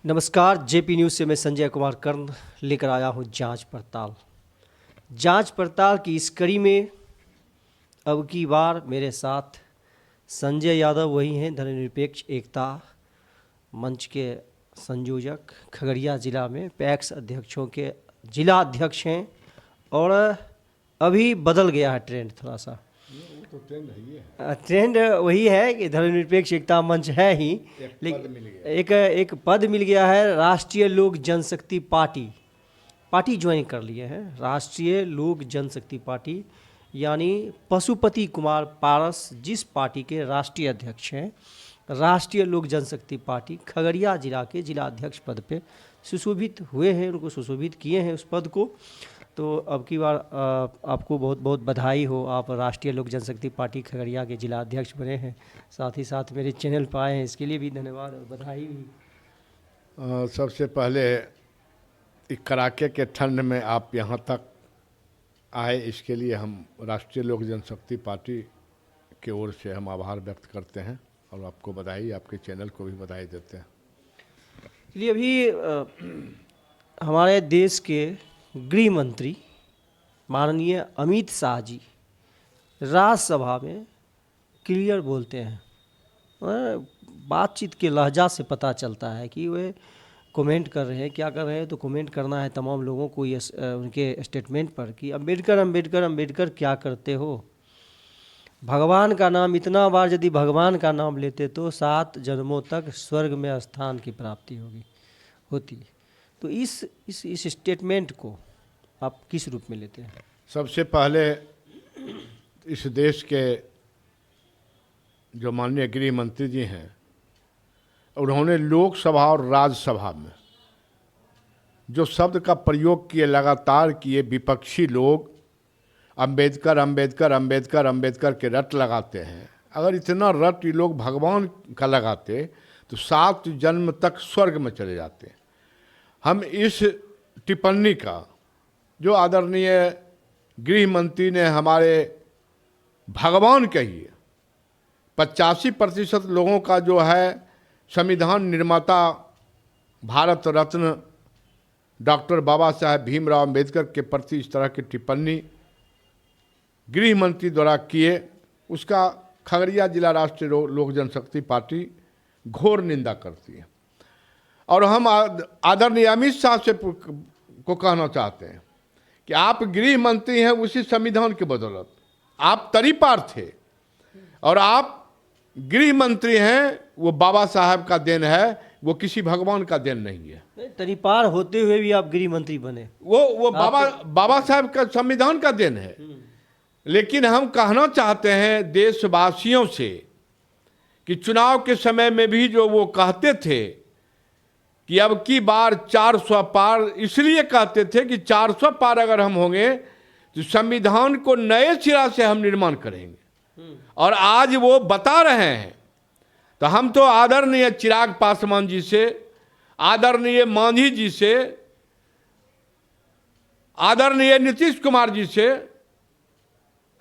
नमस्कार, JP news से मैं संजय कुमार कर्ण लेकर आया हूँ जांच पड़ताल की इस कड़ी में अब की बार मेरे साथ संजय यादव वही हैं, धर्मनिरपेक्ष एकता मंच के संयोजक, खगड़िया ज़िला में पैक्स अध्यक्षों के जिला अध्यक्ष हैं। और अभी बदल गया है ट्रेंड थोड़ा सा। तो ट्रेंड है, ट्रेंड वही है कि धर्मनिरपेक्ष एकता मंच है ही, लेकिन एक पद मिल गया है। राष्ट्रीय लोक जनशक्ति पार्टी ज्वाइन कर लिए हैं। राष्ट्रीय लोक जनशक्ति पार्टी यानी पशुपति कुमार पारस जिस पार्टी के राष्ट्रीय अध्यक्ष हैं, राष्ट्रीय लोक जनशक्ति पार्टी खगड़िया जिला के जिला अध्यक्ष पद पे सुशोभित हुए हैं, उनको सुशोभित किए हैं उस पद को। तो अब की बार आपको बहुत बहुत बधाई हो, आप राष्ट्रीय लोक जनशक्ति पार्टी खगड़िया के जिला अध्यक्ष बने हैं। साथ ही साथ मेरे चैनल पर आए हैं, इसके लिए भी धन्यवाद और बधाई भी। सबसे पहले इस कड़ाके के ठंड में आप यहाँ तक आए, इसके लिए हम राष्ट्रीय लोक जनशक्ति पार्टी की ओर से हम आभार व्यक्त करते हैं और आपको बधाई, आपके चैनल को भी बधाई देते हैं। चलिए, अभी हमारे देश के गृह मंत्री माननीय अमित शाह जी राज्यसभा में क्लियर बोलते हैं, बातचीत के लहजा से पता चलता है कि वे कमेंट कर रहे हैं। क्या कर रहे हैं? तो कमेंट करना है तमाम लोगों को ये उनके स्टेटमेंट पर कि अंबेडकर अंबेडकर अंबेडकर क्या करते हो। भगवान का नाम इतना बार यदि भगवान का नाम लेते तो 7 जन्मों तक स्वर्ग में स्थान की प्राप्ति होती। तो इस स्टेटमेंट को आप किस रूप में लेते हैं? सबसे पहले इस देश के जो माननीय गृह मंत्री जी हैं, उन्होंने लोकसभा और राज्यसभा में जो शब्द का प्रयोग किए, लगातार किए, विपक्षी लोग अंबेडकर अंबेडकर अंबेडकर अंबेडकर के रट लगाते हैं। अगर इतना रट ये लोग भगवान का लगाते तो 7 जन्म तक स्वर्ग में चले जाते। हम इस टिप्पणी का जो आदरणीय गृह मंत्री ने हमारे भगवान कहिए, 85% लोगों का जो है संविधान निर्माता भारत रत्न डॉक्टर बाबा साहेब भीमराव अंबेडकर के प्रति इस तरह की टिप्पणी गृह मंत्री द्वारा किए, उसका खगड़िया जिला राष्ट्रीय लोक जनशक्ति पार्टी घोर निंदा करती है। और हम आदरणीय अमित शाह से को कहना चाहते हैं कि आप गृह मंत्री हैं, उसी संविधान के बदौलत आप तरीपार थे और आप गृह मंत्री हैं, वो बाबा साहब का देन है, वो किसी भगवान का देन नहीं है। तरीपार होते हुए भी आप गृह मंत्री बने, वो बाबा साहब का संविधान का देन है। लेकिन हम कहना चाहते हैं देशवासियों से कि चुनाव के समय में भी जो वो कहते थे कि अब की बार 400 पार, इसलिए कहते थे कि 400 पार अगर हम होंगे तो संविधान को नए सिरा से हम निर्माण करेंगे, और आज वो बता रहे हैं। तो हम तो आदरणीय चिराग पासवान जी से, आदरणीय मांझी जी से, आदरणीय नीतीश कुमार जी से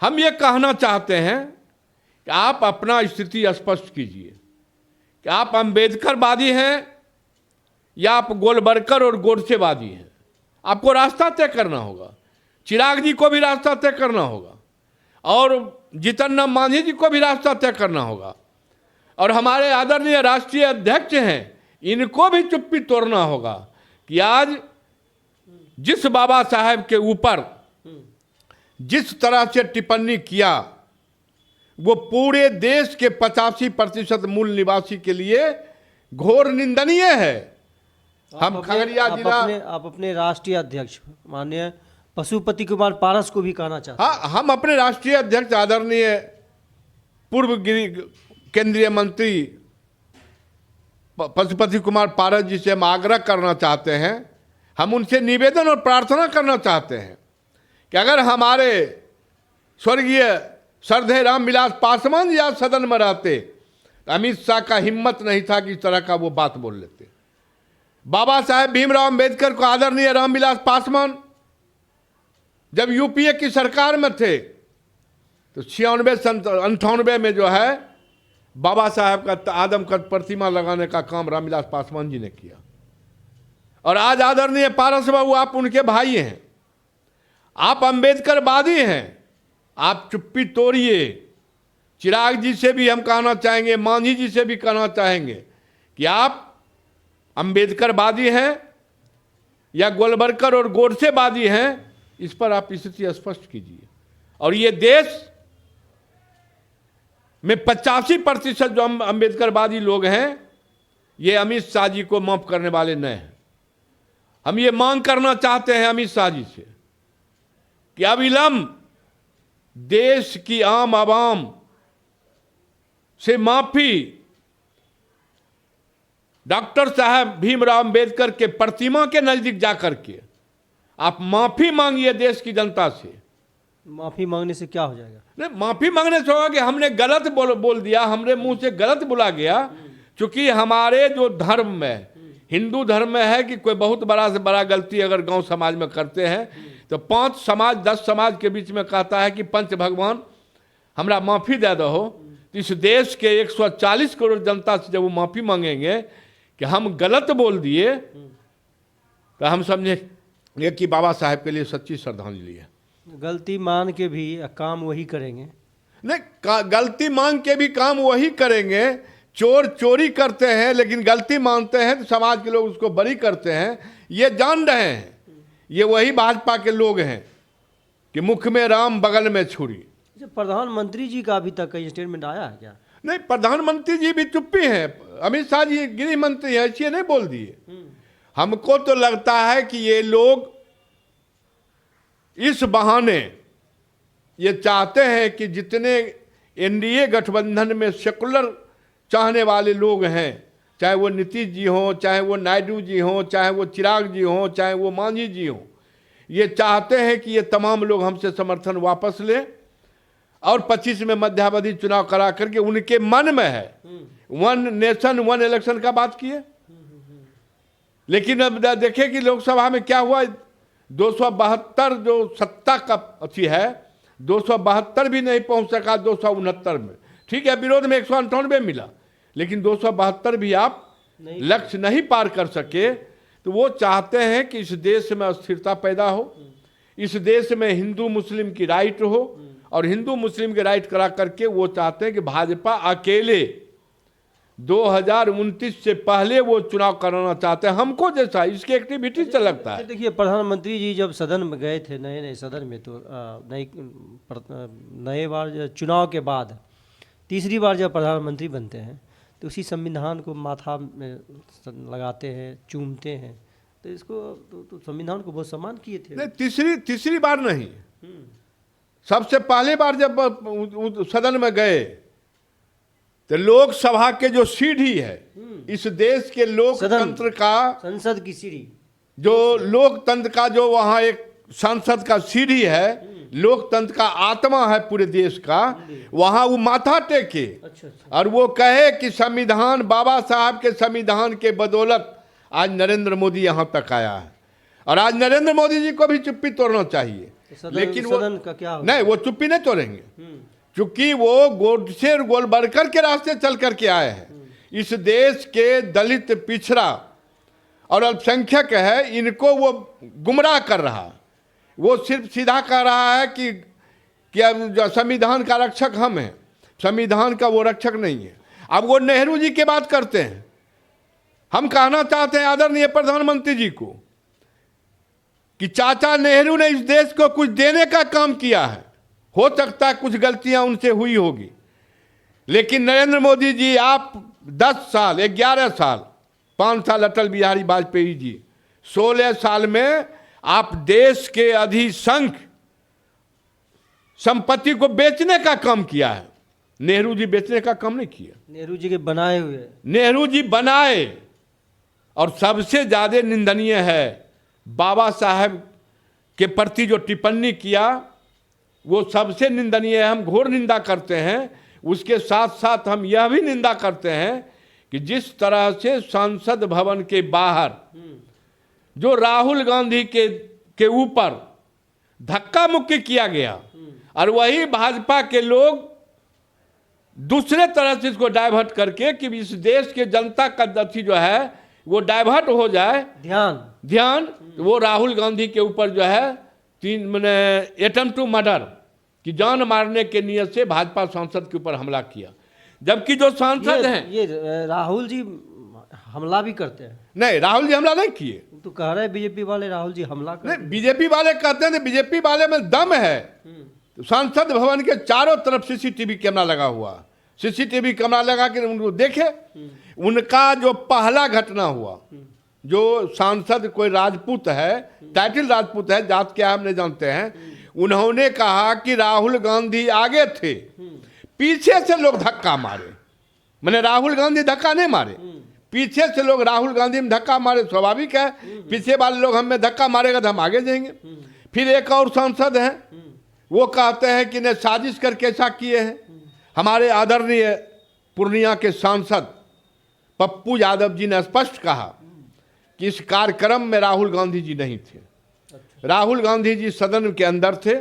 हम ये कहना चाहते हैं कि आप अपना स्थिति स्पष्ट कीजिए कि आप अंबेडकरवादी हैं या आप गोलबर्कर और गोडसेवादी हैं। आपको रास्ता तय करना होगा। चिराग जी को भी रास्ता तय करना होगा और जीतन राम मांझी जी को भी रास्ता तय करना होगा, और हमारे आदरणीय राष्ट्रीय अध्यक्ष हैं, इनको भी चुप्पी तोड़ना होगा कि आज जिस बाबा साहेब के ऊपर जिस तरह से टिप्पणी किया, वो पूरे देश के 85% मूल निवासी के लिए घोर निंदनीय है। हम खगड़िया जिला, आप अपने राष्ट्रीय अध्यक्ष माननीय पशुपति कुमार पारस को भी कहना चाहते हैं? हाँ, हम अपने राष्ट्रीय अध्यक्ष आदरणीय पूर्व केंद्रीय मंत्री पशुपति कुमार पारस जी से हम आग्रह करना चाहते हैं, हम उनसे निवेदन और प्रार्थना करना चाहते हैं कि अगर हमारे स्वर्गीय श्रद्धेय रामविलास पासवान जी आज सदन में रहते तो अमित शाह का हिम्मत नहीं था कि इस तरह का वो बात बोल लेते। बाबा साहेब भीमराव अंबेडकर को आदरणीय रामविलास पासवान जब यूपीए की सरकार में थे तो 96-98 में जो है बाबा साहेब का आदमकद प्रतिमा लगाने का काम रामविलास पासवान जी ने किया। और आज आदरणीय पारस बाबू आप उनके भाई हैं, आप अम्बेडकरवादी हैं, आप चुप्पी तोड़िए। चिराग जी से भी हम कहना चाहेंगे, मांझी जी से भी कहना चाहेंगे कि आप अम्बेडकरवादी हैं या गोलवलकर और गोडसेवादी हैं, इस पर आप स्थिति स्पष्ट कीजिए। और ये देश में 85% जो अम्बेडकरवादी लोग हैं, ये अमित शाह जी को माफ करने वाले नहीं हैं। हम ये मांग करना चाहते हैं अमित शाह जी से कि अविलंब देश की आम आवाम से माफी, डॉक्टर साहब भीमराव अंबेडकर के प्रतिमा के नजदीक जाकर के आप माफी मांगिए देश की जनता से। माफी मांगने से क्या हो जाएगा? नहीं, माफी मांगने से होगा कि हमने गलत बोल दिया, हमरे मुंह से गलत बोला गया। क्योंकि हमारे जो धर्म में, हिंदू धर्म में है कि कोई बहुत बड़ा से बड़ा गलती अगर गांव समाज में करते हैं तो 5 समाज 10 समाज के बीच में कहता है कि पंच भगवान हमरा माफी दे दो। तो इस देश के 140 करोड़ जनता से जब वो माफी मांगेंगे कि हम गलत बोल दिए, तो हम समझे कि बाबा साहब के लिए सच्ची श्रद्धांजलि है। गलती मान के भी काम वही करेंगे? नहीं, गलती मान के भी काम वही करेंगे। चोर चोरी करते हैं लेकिन गलती मानते हैं तो समाज के लोग उसको बरी करते हैं, ये जान रहे हैं। ये वही भाजपा के लोग हैं कि मुख में राम बगल में छुरी। प्रधानमंत्री जी का अभी तक कहीं स्टेटमेंट आया है क्या? नहीं, प्रधानमंत्री जी भी चुप्पी हैं। अमित शाह जी गृह मंत्री हैं, ऐसे नहीं बोल दिए। हमको तो लगता है कि ये लोग इस बहाने ये चाहते हैं कि जितने एनडीए गठबंधन में सेकुलर चाहने वाले लोग हैं, चाहे वो नीतीश जी हों, चाहे वो नायडू जी हों, चाहे वो चिराग जी हों, चाहे वो मांझी जी हों, ये चाहते हैं कि ये तमाम लोग हमसे समर्थन वापस लें और 25 में मध्यावधि चुनाव करा करके उनके मन में है 1 नेशन 1 इलेक्शन का बात किए। लेकिन अब देखें कि लोकसभा में क्या हुआ। 272 जो सत्ता का अच्छी है, 272 भी नहीं पहुंच सका 269 में। ठीक है, विरोध में 198 मिला, लेकिन 272 भी आप लक्ष्य नहीं पार कर सके। तो वो चाहते हैं कि इस देश में अस्थिरता पैदा हो, इस देश में हिंदू मुस्लिम की राइट हो, और हिंदू मुस्लिम के राइट करा करके वो चाहते हैं कि भाजपा अकेले 2029 से पहले वो चुनाव कराना चाहते हैं। हमको जैसा इसकी एक्टिविटी से लगता है। देखिए, प्रधानमंत्री जी जब सदन में गए थे, नए सदन में, तो नए बार चुनाव के बाद तीसरी बार जब प्रधानमंत्री बनते हैं तो उसी संविधान को माथा में लगाते हैं, चूमते हैं। तो इसको तो संविधान को बहुत सम्मान किए थे। नहीं, तीसरी बार नहीं, सबसे पहले बार जब सदन में गए तो लोकसभा के जो सीढ़ी है, इस देश के लोकतंत्र का, संसद की सीढ़ी, जो लोकतंत्र का जो वहाँ एक संसद का सीढ़ी है, लोकतंत्र का आत्मा है पूरे देश का, वहाँ वो माथा टेके। अच्छा। और वो कहे कि संविधान, बाबा साहब के संविधान के बदौलत आज नरेंद्र मोदी यहाँ तक आया है। और आज नरेंद्र मोदी जी को भी चुप्पी तोड़ना चाहिए। लेकिन वो सदन का क्या नहीं, वो चुप्पी नहीं तोड़ेंगे, क्योंकि वो गोडसे और गोलवलकर के रास्ते चल करके आए हैं। इस देश के दलित, पिछड़ा और अल्पसंख्यक है, इनको वो गुमराह कर रहा है। वो सिर्फ सीधा कह रहा है कि अब संविधान का रक्षक हम हैं, संविधान का वो रक्षक नहीं है। अब वो नेहरू जी की बात करते हैं। हम कहना चाहते हैं आदरणीय प्रधानमंत्री जी को कि चाचा नेहरू ने इस देश को कुछ देने का काम किया है। हो सकता है कुछ गलतियां उनसे हुई होगी, लेकिन नरेंद्र मोदी जी, आप 10 साल, 11 साल, 5 साल अटल बिहारी वाजपेयी जी, 16 साल में आप देश के अधिसंख्य संपत्ति को बेचने का काम किया है। नेहरू जी बेचने का काम नहीं किया, नेहरू जी के बनाए हुए, नेहरू जी बनाए। और सबसे ज्यादा निंदनीय है बाबा साहब के प्रति जो टिप्पणी किया, वो सबसे निंदनीय है। हम घोर निंदा करते हैं। उसके साथ साथ हम यह भी निंदा करते हैं कि जिस तरह से संसद भवन के बाहर जो राहुल गांधी के ऊपर धक्का मुक्की किया गया, और वही भाजपा के लोग दूसरे तरह से इसको डाइवर्ट करके कि इस देश के जनता का दथी जो है वो डाइवर्ट हो जाए ध्यान तो वो राहुल गांधी के ऊपर जो है अटेम्प्ट टू मर्डर की जान मारने के नियत से भाजपा सांसद के ऊपर हमला किया, जबकि जो सांसद हैं ये राहुल जी हमला भी करते हैं। नहीं, राहुल जी हमला नहीं किए। तो कह रहे बीजेपी वाले राहुल जी हमला कर नहीं, बीजेपी वाले कहते हैं बीजेपी वाले में दम है। तो संसद भवन के चारों तरफ सीसीटीवी कैमरा लगा हुआ, सीसीटीवी कैमरा लगा के उनको देखे। उनका जो पहला घटना हुआ, जो सांसद कोई राजपूत है, टाइटिल राजपूत है, जात क्या हम नहीं जानते हैं, उन्होंने कहा कि राहुल गांधी आगे थे, पीछे से लोग धक्का मारे। मैंने राहुल गांधी धक्का नहीं मारे, पीछे से लोग राहुल गांधी में धक्का मारे। स्वाभाविक है, पीछे वाले लोग हमें धक्का मारेगा तो हम आगे जाएंगे। फिर एक और सांसद हैं, वो कहते हैं कि ने साजिश करके ऐसा किए हैं। हमारे आदरणीय पूर्णिया के सांसद पप्पू यादव जी ने स्पष्ट कहा कि इस कार्यक्रम में राहुल गांधी जी नहीं थे। राहुल गांधी जी सदन के अंदर थे।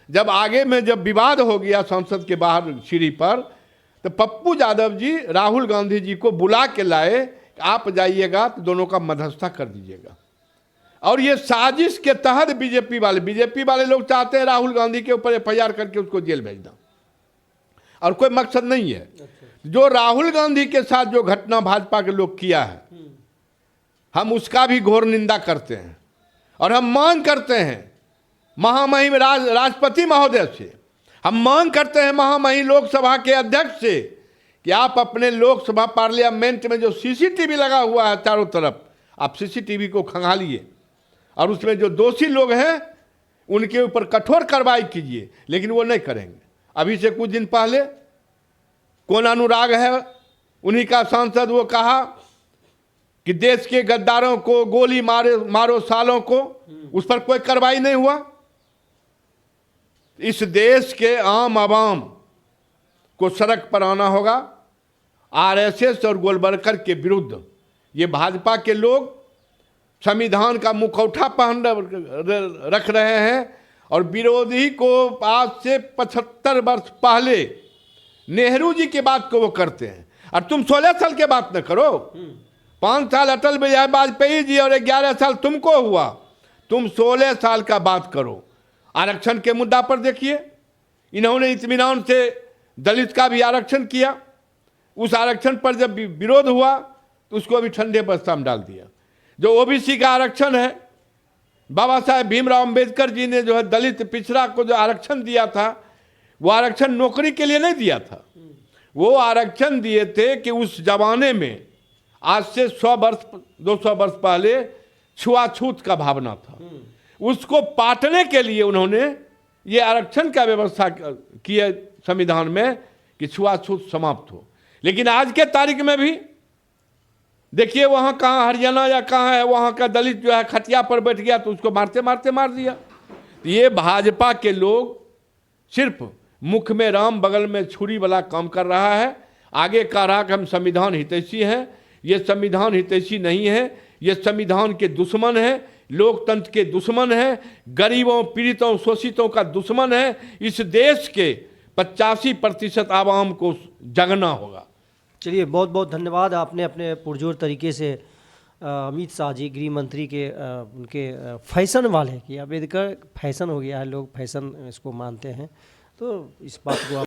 जब आगे में जब विवाद हो गया संसद के बाहर सीढ़ी पर, तो पप्पू यादव जी राहुल गांधी जी को बुला के लाए, आप जाइएगा तो दोनों का मध्यस्थता कर दीजिएगा। और ये साजिश के तहत बीजेपी वाले लोग चाहते हैं राहुल गांधी के ऊपर एफआईआर करके उसको जेल भेजना, और कोई मकसद नहीं है। जो राहुल गांधी के साथ जो घटना भाजपा के लोग किया है, हम उसका भी घोर निंदा करते हैं। और हम मांग करते हैं महामहिम राष्ट्रपति महोदय से, हम मांग करते हैं महामहिम लोकसभा के अध्यक्ष से कि आप अपने लोकसभा पार्लियामेंट में जो सीसीटीवी लगा हुआ है चारों तरफ, आप सीसीटीवी को खंगालिए और उसमें जो दोषी लोग हैं उनके ऊपर कठोर कार्रवाई कीजिए। लेकिन वो नहीं करेंगे। अभी से कुछ दिन पहले कौन अनुराग है, उन्हीं का सांसद, वो कहा कि देश के गद्दारों को गोली मारो सालों को, उस पर कोई कार्रवाई नहीं हुआ। इस देश के आम आवाम को सड़क पर आना होगा। आरएसएस और गोलवलकर के विरुद्ध ये भाजपा के लोग संविधान का मुखौटा पहन रख रहे हैं, और विरोधी को आज से 75 वर्ष पहले नेहरू जी की बात को वो करते हैं। और तुम 16 साल के बात न करो, 5 साल अटल बिहारी वाजपेयी जी और 11 साल तुमको हुआ, तुम 16 साल का बात करो। आरक्षण के मुद्दा पर देखिए, इन्होंने इत्मीनान से दलित का भी आरक्षण किया। उस आरक्षण पर जब विरोध हुआ तो उसको भी ठंडे बस्ता में डाल दिया। जो ओबीसी का आरक्षण है, बाबा साहेब भीमराव अंबेडकर जी ने जो है दलित पिछड़ा को जो आरक्षण दिया था, वो आरक्षण नौकरी के लिए नहीं दिया था। वो आरक्षण दिए थे कि उस जमाने में, आज से 100 वर्ष 200 वर्ष पहले छुआछूत का भावना था, उसको पाटने के लिए उन्होंने ये आरक्षण का व्यवस्था की है संविधान में कि छुआछूत समाप्त हो। लेकिन आज के तारीख में भी देखिए, वहाँ कहाँ हरियाणा या कहाँ है, वहाँ का दलित जो है खटिया पर बैठ गया तो उसको मारते मारते मार दिया। ये भाजपा के लोग सिर्फ मुख में राम बगल में छुरी वाला काम कर रहा है। आगे कह रहा कि हम संविधान हितैषी हैं। ये संविधान हितैषी नहीं है, ये संविधान के दुश्मन है, लोकतंत्र के दुश्मन है, गरीबों पीड़ितों शोषितों का दुश्मन है। इस देश के 85% आवाम को जगना होगा। चलिए, बहुत बहुत धन्यवाद। आपने अपने पुरजोर तरीके से अमित शाह जी गृह मंत्री के उनके फैशन वाले कि अम्बेडकर फैशन हो गया है, लोग फैशन इसको मानते हैं, तो इस बात को